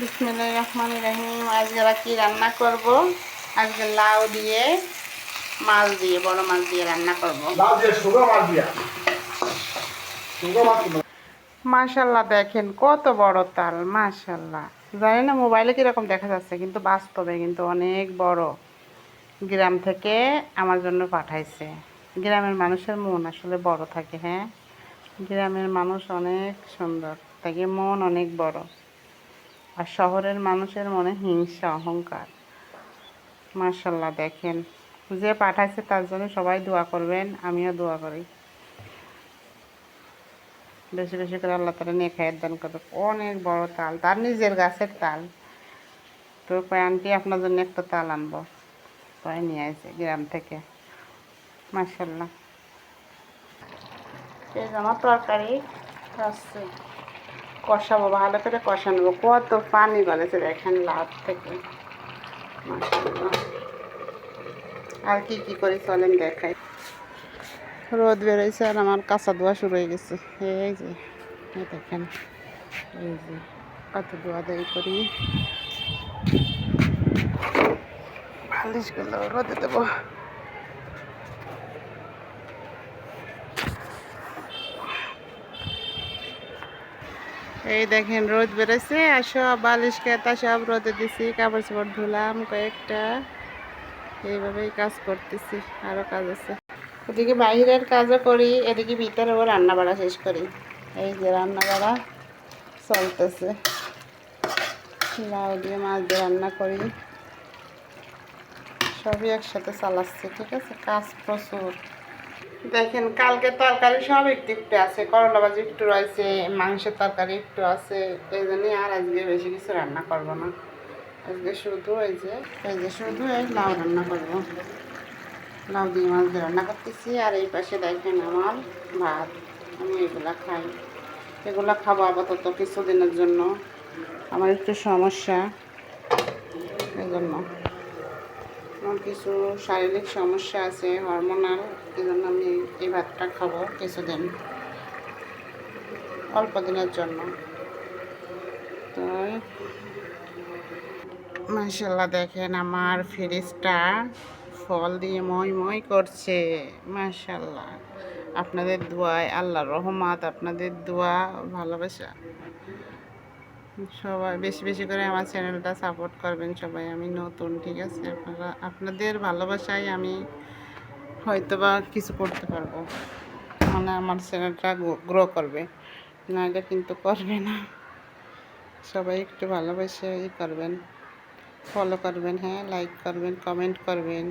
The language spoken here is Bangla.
বিসমিল্লাহির রহমানির রহিম। আজকে কি রান্না করব? আজকে লাউ দিয়ে মাছ দিয়ে, বড় মাছ দিয়ে রান্না করব। লাউ দিয়ে শুকনো মাছ দিয়া শুকনো মাছ। মাশাল্লাহ, দেখেন কত বড় তাল। মাশাল্লাহ, জানি না মোবাইলে কিরকম দেখা যাচ্ছে, কিন্তু বাস্তবে কিন্তু অনেক বড়। গ্রাম থেকে আমার জন্য পাঠাইছে। গ্রামের মানুষের মন আসলে বড় থাকে। হ্যাঁ, গ্রামের মানুষ অনেক সুন্দর থাকে, মন অনেক বড়। আর শহরের মানুষের মনে হিংসা, অহংকার। মাশাল্লাহ, দেখেন যে পাঠাইছে তার জন্য সবাই দোয়া করবেন, আমিও দোয়া করি। বেশি বেশি করে আল্লাহ তাআলা নেক হায়াত দান করবে। অনেক বড় তাল, তার নিজের গাছের তাল। তো কয় আন্টি আপনার জন্য একটা তাল আনবো, তাই নিয়ে আসে গ্রাম থেকে। মাশাল্লাহ, এই আমার তরকারি আসছে, কষাবো, ভালো করে কষা নেবো। কত পানি গলেছে দেখেন লাউ থেকে। মাশাল্লাহ, আর কি কি করি চলেন দেখাই। রোদ বেরোইছে আর আমার কাঁচা ধোয়া শুরু হয়ে গেছে। এই যে এই দেখেন, এই যে কত ধোয়া দায়ী করি। বালিশগুলো রোদে দেবো। এই দেখেন রোদ বেরোচ্ছে আর সব বালিশ কেতা সব রোদে দিছি। কাপড় চাপড় ধুলাম কয়েকটা, এইভাবেই কাজ করতেছি। আরও কাজ আছে, ওদিকে বাইরের কাজও করি, এদিকে ভিতরেও রান্না বাড়া শেষ করি। এই যে রান্না বাড়া চলতেছে, লাউ দিয়ে মাছ দিয়ে রান্না করি, সবই একসাথে চালাচ্ছি। ঠিক আছে, কাজ প্রচুর। দেখেন কালকে তরকারি সব একটু একটু আছে, করলা ভাজি একটু রয়েছে, মাংসের তরকারি একটু আছে। এই জন্যই আর আজকে বেশি কিছু রান্না করবো না। আজকে শুধু শুধু এই লাউ রান্না করবো। লাউ দিয়ে মাছ দিয়ে রান্না করতেছি। আর এই পাশে দেখেন আমার ভাত, আমি এগুলা খাই। এগুলা খাবো আপাতত কিছুদিনের জন্য, আমার একটু সমস্যা, এই জন্য আমার কিছু শারীরিক সমস্যা আছে, হরমোনাল। এই জন্য আমি এই ভাতটা খাবো কিছুদিন, অল্প দিনের জন্য। তো মাশাল্লাহ, দেখেন আমার ফ্রিজটা ফল দিয়ে মই মই করছে। মাশাল্লাহ, আপনাদের দোয়ায়, আল্লাহর রহমত, আপনাদের দোয়া ভালোবাসা, সবাই বেশি বেশি করে আমার চ্যানেলটা সাপোর্ট করবেন সবাই। আমি নতুন, ঠিক আছে? আপনাদের ভালোবাসায় আমি হয়তোবা কিছু করতে পারবো, মানে আমার চ্যানেলটা গ্রো করবে, নাহলে কিন্তু করবে না। সবাই একটু ভালোবাসে করবেন, ফলো করবেন, হ্যাঁ, লাইক করবেন, কমেন্ট করবেন।